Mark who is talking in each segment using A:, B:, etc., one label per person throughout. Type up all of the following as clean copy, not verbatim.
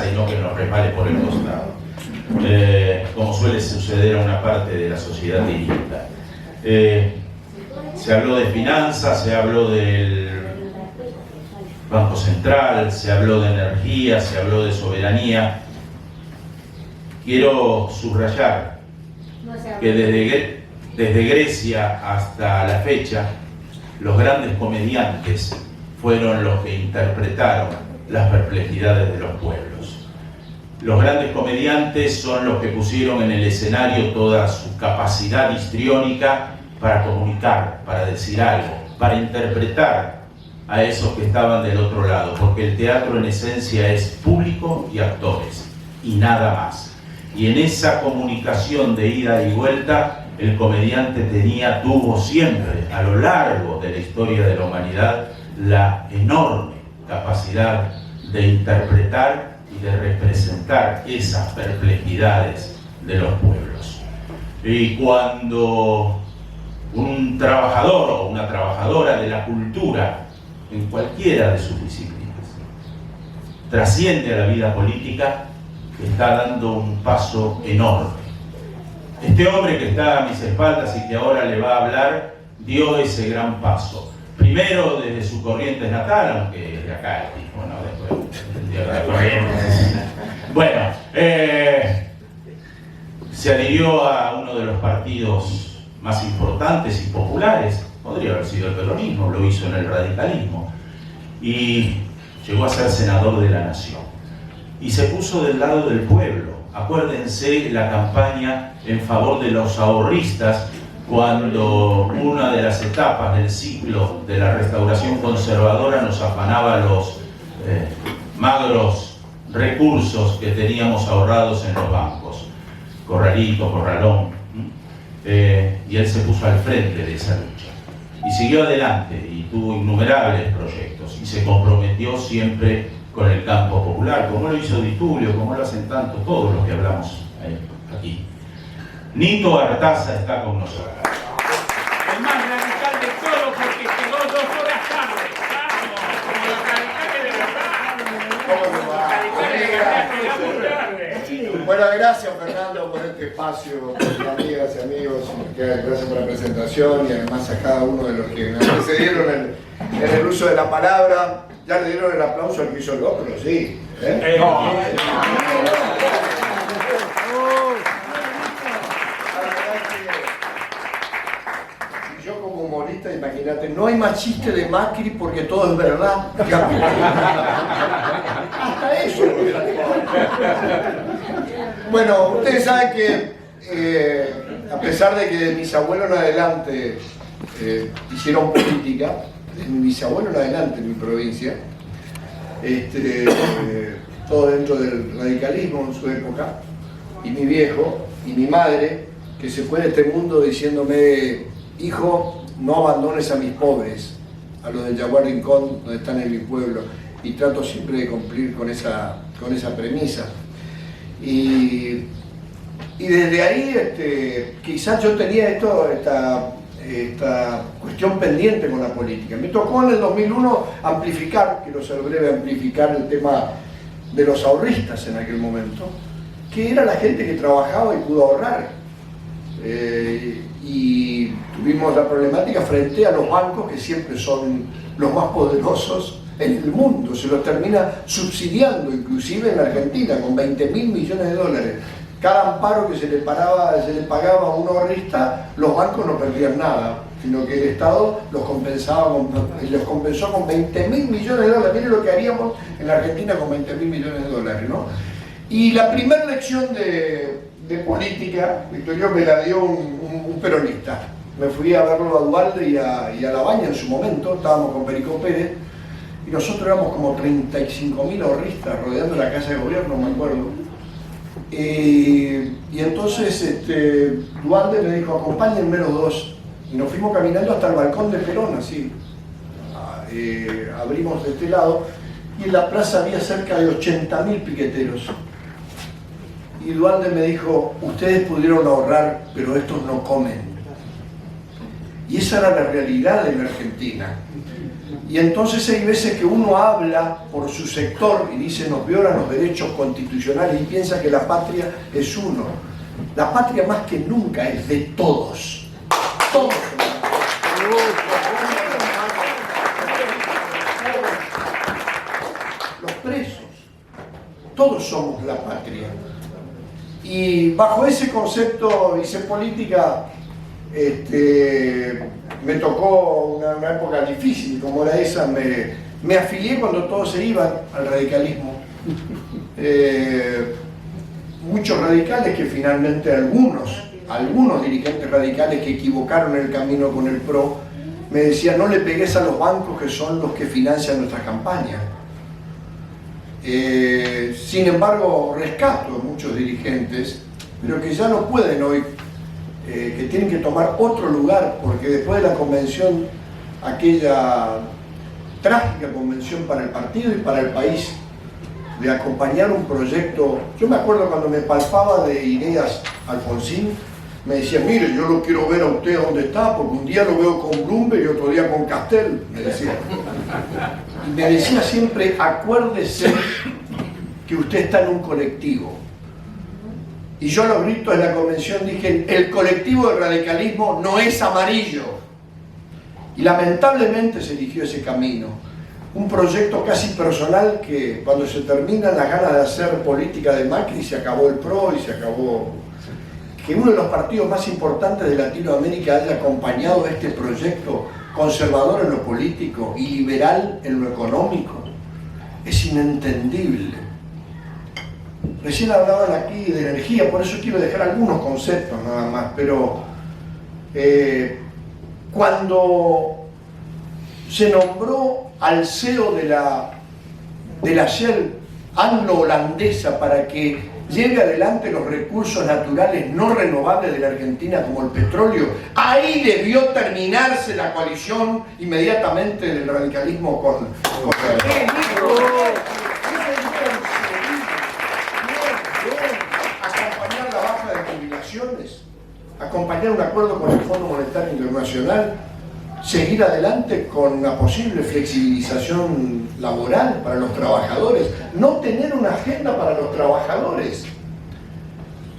A: y no que nos resbale por el costado, como suele suceder a una parte de la sociedad directa. Se habló de finanzas, se habló del Banco Central, se habló de energía, se habló de soberanía. Quiero subrayar que desde Grecia hasta la fecha, los grandes comediantes fueron los que interpretaron las perplejidades de los pueblos. Los grandes comediantes son los que pusieron en el escenario toda su capacidad histriónica para comunicar, para decir algo, para interpretar a esos que estaban del otro lado, porque el teatro en esencia es público y actores, y nada más. Y en esa comunicación de ida y vuelta, el comediante tuvo siempre, a lo largo de la historia de la humanidad, la enorme capacidad de interpretar y de representar esas perplejidades de los pueblos. Y cuando un trabajador o una trabajadora de la cultura, en cualquiera de sus disciplinas, trasciende a la vida política, está dando un paso enorme. Este hombre que está a mis espaldas y que ahora le va a hablar, dio ese gran paso. Primero desde su Corrientes natal, aunque es de acá, bueno, después de la Corrientes. Bueno, se adhirió a uno de los partidos más importantes y populares, podría haber sido el peronismo, lo hizo en el radicalismo, y llegó a ser senador de la Nación. Y se puso del lado del pueblo. Acuérdense la campaña en favor de los ahorristas, cuando una de las etapas del ciclo de la restauración conservadora nos afanaba los magros recursos que teníamos ahorrados en los bancos. Corralito, Corralón. Y él se puso al frente de esa lucha. Y siguió adelante y tuvo innumerables proyectos y se comprometió siempre con el campo popular, como lo hizo Di Tulio, como lo hacen tanto todos los que hablamos aquí. Nito Artaza está con nosotros.
B: El más radical de todos porque llegó 2 horas tarde. Como los radicales de verdad.
C: Bueno, gracias Fernando por este espacio, amigas y amigos, gracias por la presentación y además a cada uno de los que me precedieron en el uso de la palabra. ¿Ya le dieron el aplauso al que hizo el otro? Sí. Yo como humorista, imagínate, no hay más chiste de Macri porque todo es verdad. Hasta eso. Bueno, ustedes saben que a pesar de que mis abuelos en adelante hicieron política, de mi bisabuelo en adelante en mi provincia, todo dentro del radicalismo en su época, y mi viejo y mi madre, que se fue de este mundo diciéndome: hijo, no abandones a mis pobres, a los del Yaguar Rincón, donde están en mi pueblo, y trato siempre de cumplir con esa premisa. Y desde ahí, quizás yo tenía esta cuestión pendiente con la política. Me tocó en el 2001 amplificar, quiero ser breve, amplificar el tema de los ahorristas en aquel momento, que era la gente que trabajaba y pudo ahorrar. Y tuvimos la problemática frente a los bancos, que siempre son los más poderosos en el mundo, se los termina subsidiando, inclusive en Argentina, con 20.000 millones de dólares. Cada amparo que se le pagaba a un ahorrista, los bancos no perdían nada, sino que el Estado los compensó con 20.000 millones de dólares. Miren lo que haríamos en la Argentina con 20.000 millones de dólares, ¿no? Y la primera lección de política, Victorio, me la dio un peronista. Me fui a verlo a Duhalde y a Labaña en su momento, estábamos con Perico Pérez, y nosotros éramos como 35.000 ahorristas rodeando la Casa de Gobierno, me acuerdo. Y entonces Duhalde me dijo: acompáñenme los dos, y nos fuimos caminando hasta el balcón de Perón, así. Abrimos de este lado y en la plaza había cerca de 80.000 piqueteros. Y Duhalde me dijo: ustedes pudieron ahorrar, pero estos no comen. Y esa era la realidad en la Argentina. Y entonces hay veces que uno habla por su sector y dice nos violan los derechos constitucionales y piensa que la patria es uno. La patria más que nunca es de todos. Todos. Los presos. Todos somos la patria. Y bajo ese concepto hice política. Me tocó una época difícil como era esa, me afilié cuando todos se iban al radicalismo. Muchos radicales que finalmente algunos dirigentes radicales que equivocaron el camino con el PRO, me decían no le pegues a los bancos que son los que financian nuestras campañas. Sin embargo, rescato a muchos dirigentes, pero que ya no pueden hoy, que tienen que tomar otro lugar, porque después de la convención, aquella trágica convención para el partido y para el país, de acompañar un proyecto, yo me acuerdo cuando me palpaba de Ideas Alfonsín, me decía, mire, yo lo quiero ver a usted donde está, porque un día lo veo con Bloomberg y otro día con Castel, me decía. Y me decía siempre, acuérdese que usted está en un colectivo. Y yo a los gritos de la convención dije, el colectivo del radicalismo no es amarillo. Y lamentablemente se eligió ese camino. Un proyecto casi personal que cuando se terminan las ganas de hacer política de Macri se acabó el PRO y se acabó. Que uno de los partidos más importantes de Latinoamérica haya acompañado este proyecto conservador en lo político y liberal en lo económico es inentendible. Recién hablaban aquí de energía, por eso quiero dejar algunos conceptos nada más, pero cuando se nombró al CEO de la Shell anglo-holandesa para que lleve adelante los recursos naturales no renovables de la Argentina como el petróleo, ahí debió terminarse la coalición inmediatamente del radicalismo con acompañar la baja de jubilaciones, acompañar un acuerdo con el Fondo Monetario Internacional, seguir adelante con una posible flexibilización laboral para los trabajadores, no tener una agenda para los trabajadores,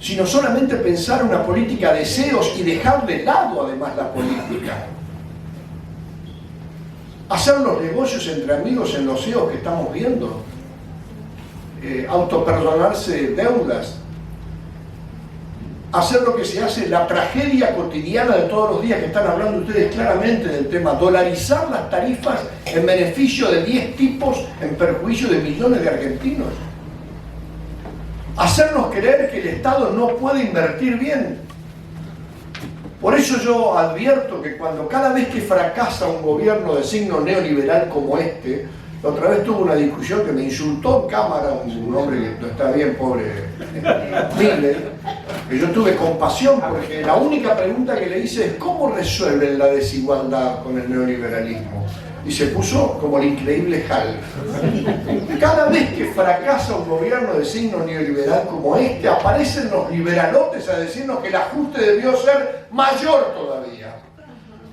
C: sino solamente pensar una política de deseos y dejar de lado además la política. Hacer los negocios entre amigos en los CEOs que estamos viendo, autoperdonarse deudas, hacer lo que se hace, la tragedia cotidiana de todos los días que están hablando ustedes claramente del tema, dolarizar las tarifas en beneficio de 10 tipos en perjuicio de millones de argentinos. Hacernos creer que el Estado no puede invertir bien. Por eso yo advierto que cuando cada vez que fracasa un gobierno de signo neoliberal como este, la otra vez tuve una discusión que me insultó en cámara un hombre que no está bien, pobre Miller, que yo tuve compasión porque la única pregunta que le hice es ¿cómo resuelven la desigualdad con el neoliberalismo? Y se puso como el increíble Hulk. Cada vez que fracasa un gobierno de signo neoliberal como este, aparecen los liberalotes a decirnos que el ajuste debió ser mayor todavía.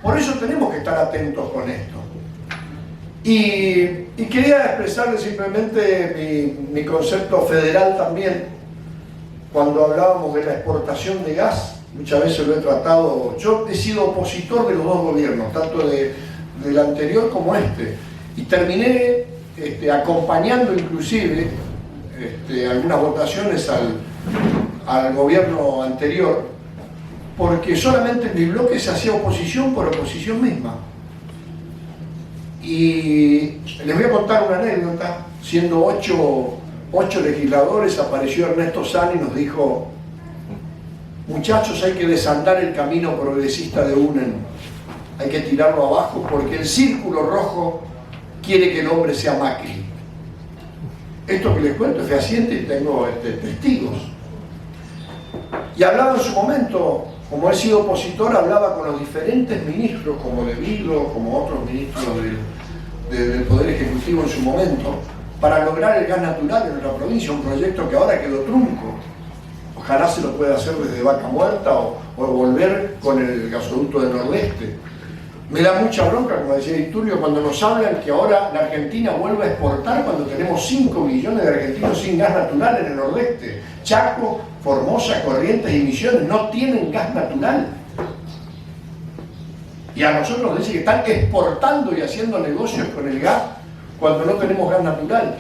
C: Por eso tenemos que estar atentos con esto. Y quería expresarle simplemente mi concepto federal también. Cuando hablábamos de la exportación de gas, muchas veces lo he tratado, yo he sido opositor de los dos gobiernos, tanto del anterior como este, y terminé acompañando inclusive algunas votaciones al gobierno anterior, porque solamente en mi bloque se hacía oposición por oposición misma. Y les voy a contar una anécdota. Siendo ocho legisladores, apareció Ernesto Sani y nos dijo: muchachos, hay que desandar el camino progresista de UNEN, hay que tirarlo abajo porque el círculo rojo quiere que el hombre sea Macri. Esto que les cuento es fehaciente y tengo testigos. Y hablaba en su momento, como he sido opositor, hablaba con los diferentes ministros, como De Vilo, como otros ministros del Poder Ejecutivo en su momento, para lograr el gas natural en nuestra provincia, un proyecto que ahora quedó trunco. Ojalá se lo pueda hacer desde Vaca Muerta o volver con el gasoducto del Nordeste. Me da mucha bronca, como decía Tulio, cuando nos hablan que ahora la Argentina vuelve a exportar cuando tenemos 5 millones de argentinos sin gas natural en el nordeste. Chaco, Formosa, Corrientes y Misiones no tienen gas natural. Y a nosotros nos dicen que están exportando y haciendo negocios con el gas cuando no tenemos gas natural.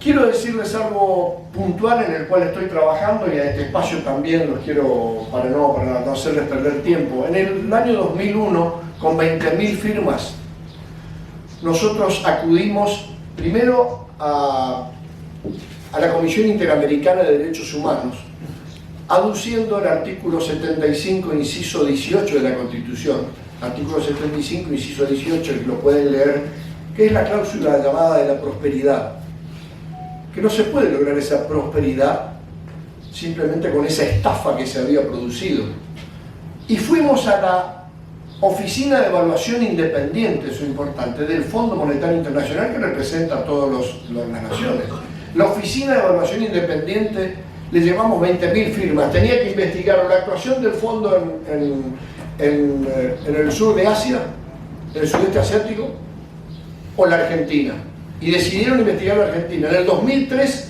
C: Quiero decirles algo puntual en el cual estoy trabajando y a este espacio también los quiero, para no hacerles perder tiempo. En el año 2001, con 20.000 firmas, nosotros acudimos primero a la Comisión Interamericana de Derechos Humanos, aduciendo el artículo 75, inciso 18 de la Constitución. Artículo 75, inciso 18, que lo pueden leer, que es la cláusula llamada de la prosperidad. Que no se puede lograr esa prosperidad simplemente con esa estafa que se había producido. Y fuimos a la Oficina de Evaluación Independiente, eso es importante, del Fondo Monetario Internacional, que representa a todas las naciones. La Oficina de Evaluación Independiente le llevamos 20.000 firmas. Tenía que investigar la actuación del fondo en el sur de Asia, en el sudeste asiático, o la Argentina. Y decidieron investigar la Argentina. En el 2003,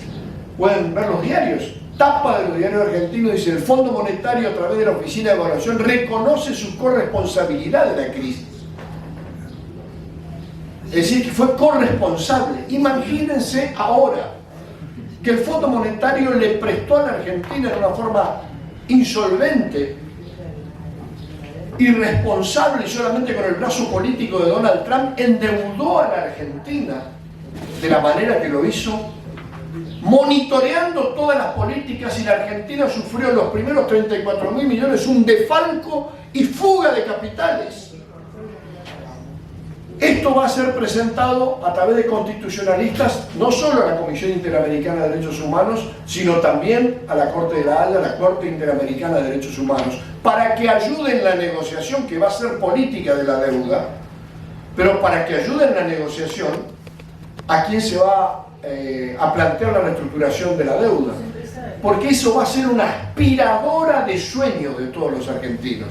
C: pueden ver los diarios, tapa de los diarios argentinos, dice: el Fondo Monetario, a través de la Oficina de Evaluación, reconoce su corresponsabilidad de la crisis. Es decir, que fue corresponsable. Imagínense ahora que el Fondo Monetario le prestó a la Argentina de una forma insolvente, irresponsable y solamente con el brazo político de Donald Trump, endeudó a la Argentina de la manera que lo hizo, monitoreando todas las políticas, y la Argentina sufrió en los primeros 34.000 millones un defalco y fuga de capitales. Esto va a ser presentado a través de constitucionalistas, no solo a la Comisión Interamericana de Derechos Humanos, sino también a la Corte de la Haya, a la Corte Interamericana de Derechos Humanos, para que ayuden en la negociación, que va a ser política de la deuda, pero para que ayuden en la negociación a quien se va a plantear la reestructuración de la deuda, porque eso va a ser una aspiradora de sueños de todos los argentinos.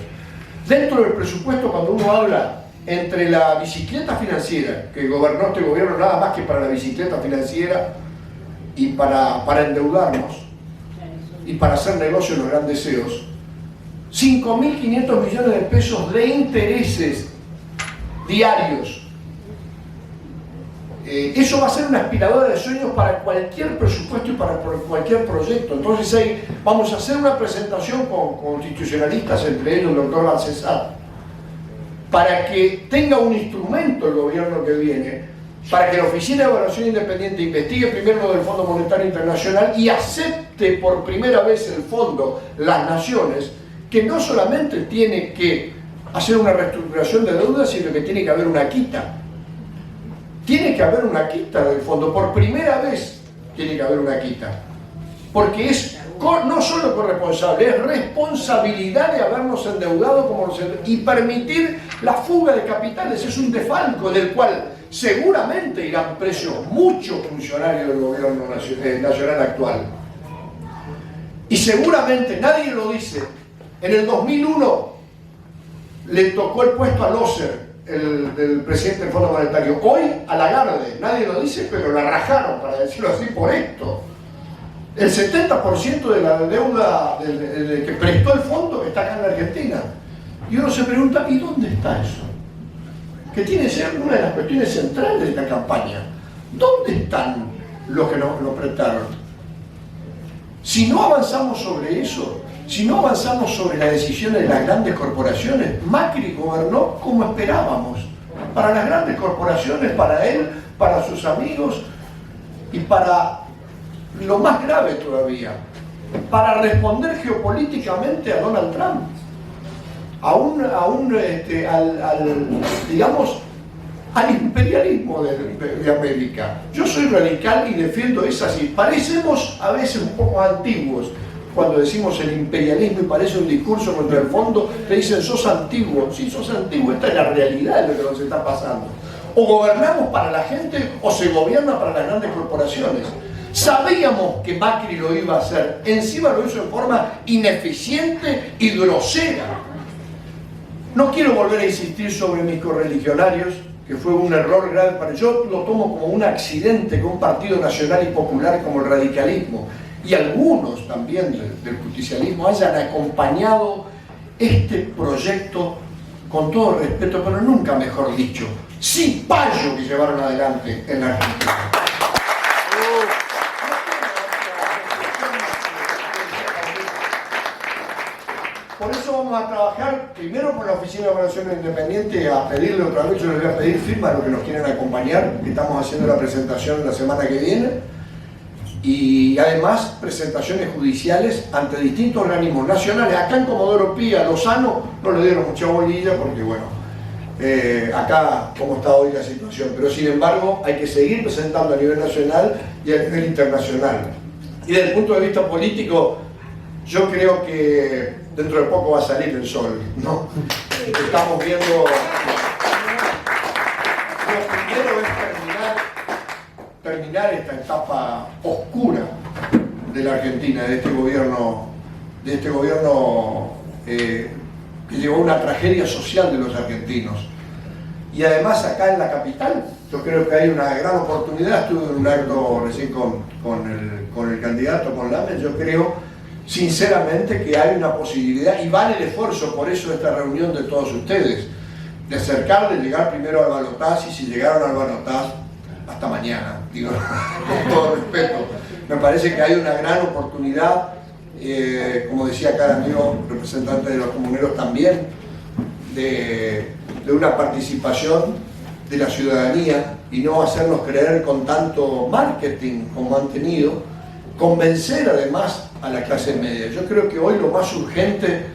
C: Dentro del presupuesto, cuando uno habla entre la bicicleta financiera, que gobernó este gobierno nada más que para la bicicleta financiera y para endeudarnos y para hacer negocio en los grandes deseos, 5.500 millones de pesos de intereses diarios. Eso va a ser una aspiradora de sueños para cualquier presupuesto y para cualquier proyecto. Entonces vamos a hacer una presentación con constitucionalistas, entre ellos el doctor Balcesat, para que tenga un instrumento el gobierno que viene, para que la Oficina de Evaluación Independiente investigue primero lo del Fondo Monetario Internacional y acepte por primera vez el fondo, las naciones, que no solamente tiene que hacer una reestructuración de deuda, sino que tiene que haber una quita. Tiene que haber una quita del fondo, por primera vez tiene que haber una quita, porque es no solo corresponsable, es responsabilidad de habernos endeudado y permitir la fuga de capitales. Es un defalco del cual seguramente irán presos muchos funcionarios del gobierno nacional actual, y seguramente, nadie lo dice, en el 2001 le tocó el puesto a Loser, del presidente del Fondo Monetario. Hoy a Lagarde, nadie lo dice, pero la rajaron, para decirlo así, por esto. El 70% de la deuda que prestó el fondo está acá en la Argentina. Y uno se pregunta, ¿y dónde está eso? Que tiene que ser una de las cuestiones centrales de esta campaña. ¿Dónde están los que nos lo prestaron? Si no avanzamos sobre eso, si no avanzamos sobre las decisiones de las grandes corporaciones, Macri gobernó como esperábamos, para las grandes corporaciones, para él, para sus amigos y para lo más grave todavía, para responder geopolíticamente a Donald Trump, digamos, al imperialismo de América. Yo soy radical y defiendo eso así. Parecemos a veces un poco antiguos cuando decimos el imperialismo y parece un discurso contra el fondo, te dicen sos antiguo. Sí, sos antiguo, esta es la realidad de lo que nos está pasando. O gobernamos para la gente o se gobierna para las grandes corporaciones. Sabíamos que Macri lo iba a hacer, encima lo hizo de forma ineficiente y grosera. No quiero volver a insistir sobre mis correligionarios, que fue un error grave, pero yo lo tomo como un accidente que un partido nacional y popular como el radicalismo y algunos también del justicialismo hayan acompañado este proyecto con todo respeto, pero nunca mejor dicho, cipayo que llevaron adelante en la Argentina. Por eso vamos a trabajar primero con la Oficina de Evaluación Independiente, a pedirle otra vez, yo les voy a pedir firma a los que nos quieren acompañar, que estamos haciendo la presentación la semana que viene, y además presentaciones judiciales ante distintos organismos nacionales. Acá en Comodoro Pi, a Lozano, no le dieron mucha bolilla porque bueno, acá cómo está hoy la situación, pero sin embargo hay que seguir presentando a nivel nacional y a nivel internacional. Y desde el punto de vista político, yo creo que dentro de poco va a salir el sol, ¿no? Estamos viendo... Lo primero es terminar esta etapa oscura de la Argentina, de este gobierno que llevó una tragedia social de los argentinos. Y además acá en la capital, yo creo que hay una gran oportunidad. Estuve en un acto recién con el candidato, con Lamen. Yo creo sinceramente que hay una posibilidad y vale el esfuerzo, por eso esta reunión de todos ustedes, de acercar, de llegar primero al balotaje, y si llegaron al balotaje, hasta mañana, digo, con todo respeto. Me parece que hay una gran oportunidad, como decía acá el amigo representante de los comuneros también, de una participación de la ciudadanía y no hacernos creer con tanto marketing como han tenido, convencer además a la clase media. Yo creo que hoy lo más urgente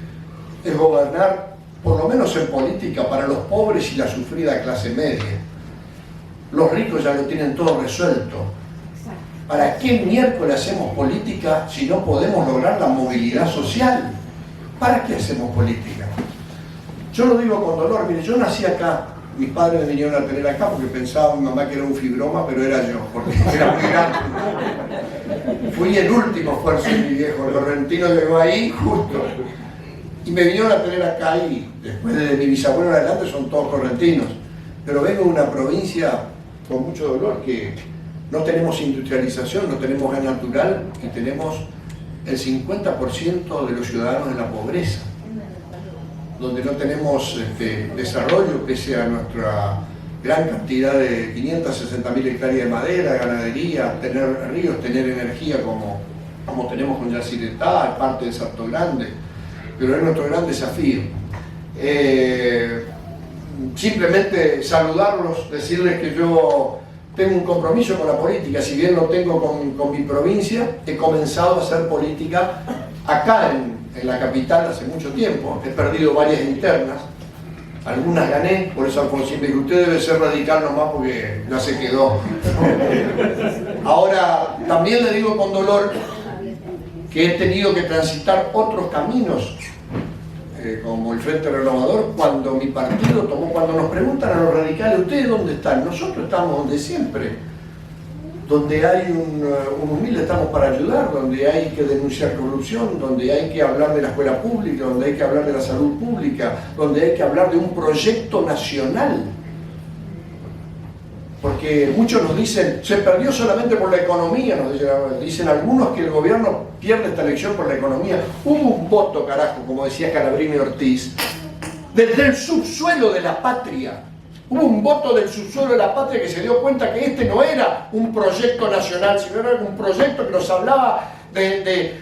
C: es gobernar, por lo menos en política, para los pobres y la sufrida clase media. Los ricos ya lo tienen todo resuelto. ¿Para qué miércoles hacemos política si no podemos lograr la movilidad social? ¿Para qué hacemos política? Yo lo digo con dolor. Mire, yo nací acá. Mis padres me vinieron a tener acá porque pensaba mi mamá que era un fibroma, pero era yo, porque era muy grande. Fui el último esfuerzo de mi viejo, el correntino llegó ahí justo. Y me vinieron a tener acá y después de mi bisabuelo en adelante son todos correntinos. Pero vengo de una provincia con mucho dolor que no tenemos industrialización, no tenemos gas natural y tenemos el 50% de los ciudadanos en la pobreza, donde no tenemos desarrollo pese a nuestra gran cantidad de 560.000 hectáreas de madera, ganadería, tener ríos, tener energía como tenemos con Yacyretá, parte de Salto Grande, pero es nuestro gran desafío. Simplemente saludarlos, decirles que yo tengo un compromiso con la política, si bien lo tengo con mi provincia, he comenzado a hacer política acá en la capital hace mucho tiempo. He perdido varias internas, algunas gané, por eso Alfonsín me dijo, usted debe ser radical nomás porque ya se quedó. Ahora, también le digo con dolor que he tenido que transitar otros caminos, como el Frente Renovador, cuando mi partido tomó, cuando nos preguntan a los radicales, ¿ustedes dónde están? Nosotros estamos donde siempre. Donde hay un humilde estamos para ayudar, donde hay que denunciar corrupción, donde hay que hablar de la escuela pública, donde hay que hablar de la salud pública, donde hay que hablar de un proyecto nacional. Porque muchos nos dicen, se perdió solamente por la economía, nos dicen algunos que el gobierno pierde esta elección por la economía. Hubo un voto, carajo, como decía Calabrini Ortiz, desde el subsuelo de la patria. Hubo un voto del subsuelo de la patria que se dio cuenta que este no era un proyecto nacional, sino era un proyecto que nos hablaba de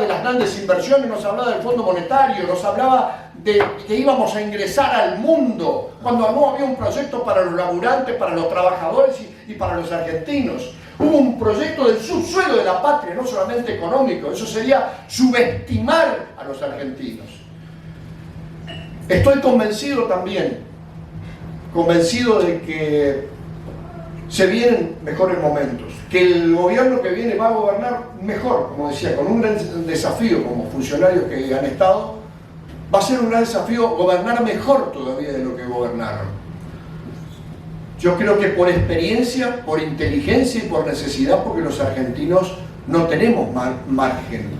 C: las grandes inversiones, nos hablaba del Fondo Monetario, nos hablaba de que íbamos a ingresar al mundo, cuando no había un proyecto para los laburantes, para los trabajadores y para los argentinos. Hubo un proyecto del subsuelo de la patria, no solamente económico, eso sería subestimar a los argentinos. Estoy convencido también, de que se vienen mejores momentos, que el gobierno que viene va a gobernar mejor, como decía, con un gran desafío como funcionarios que han estado, va a ser un gran desafío gobernar mejor todavía de lo que gobernaron. Yo creo que por experiencia, por inteligencia y por necesidad, porque los argentinos no tenemos margen,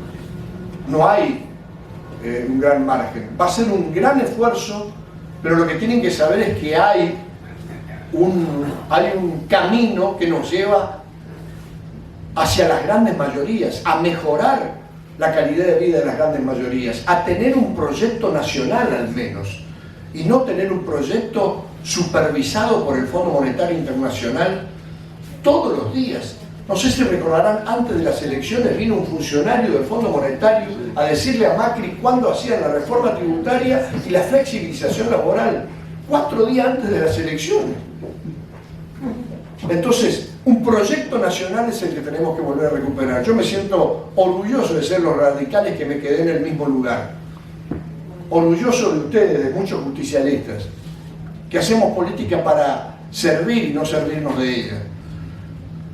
C: no hay un gran margen. Va a ser un gran esfuerzo, pero lo que tienen que saber es que hay un camino que nos lleva hacia las grandes mayorías, a mejorar la calidad de vida de las grandes mayorías, a tener un proyecto nacional al menos, y no tener un proyecto supervisado por el Fondo Monetario Internacional todos los días. No sé si recordarán, antes de las elecciones vino un funcionario del Fondo Monetario a decirle a Macri cuándo hacían la reforma tributaria y la flexibilización laboral, 4 días antes de las elecciones. Entonces, un proyecto nacional es el que tenemos que volver a recuperar. Yo me siento orgulloso de ser los radicales que me quedé en el mismo lugar. Orgulloso de ustedes, de muchos justicialistas, que hacemos política para servir y no servirnos de ella.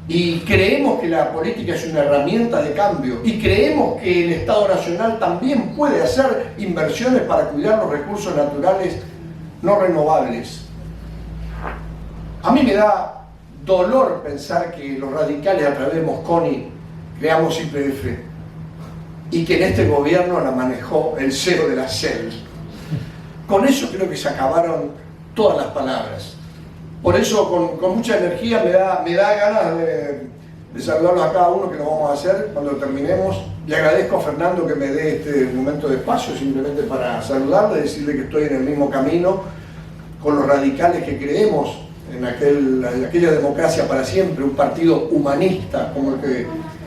C: Y creemos que la política es una herramienta de cambio, y creemos que el Estado Nacional también puede hacer inversiones para cuidar los recursos naturales no renovables. A mí me da dolor pensar que los radicales a través de Mosconi creamos YPF y que en este gobierno la manejó el CEO de la CEL. Con eso creo que se acabaron todas las palabras. Por eso con mucha energía me da ganas de saludarlos a cada uno, que lo vamos a hacer cuando terminemos. Le agradezco a Fernando que me dé este momento de espacio simplemente para saludarle, decirle que estoy en el mismo camino con los radicales que creemos en aquella democracia para siempre, un partido humanista como el que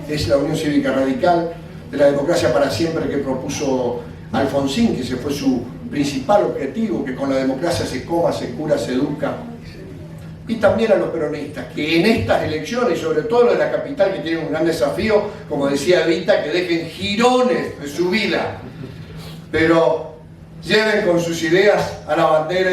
C: es la Unión Cívica Radical, de la democracia para siempre que propuso Alfonsín, que ese fue su principal objetivo, que con la democracia se coma, se cura, se educa. Y también a los peronistas, que en estas elecciones, y sobre todo lo de la capital, que tienen un gran desafío, como decía Evita, que dejen jirones de su vida, pero lleven con sus ideas a la bandera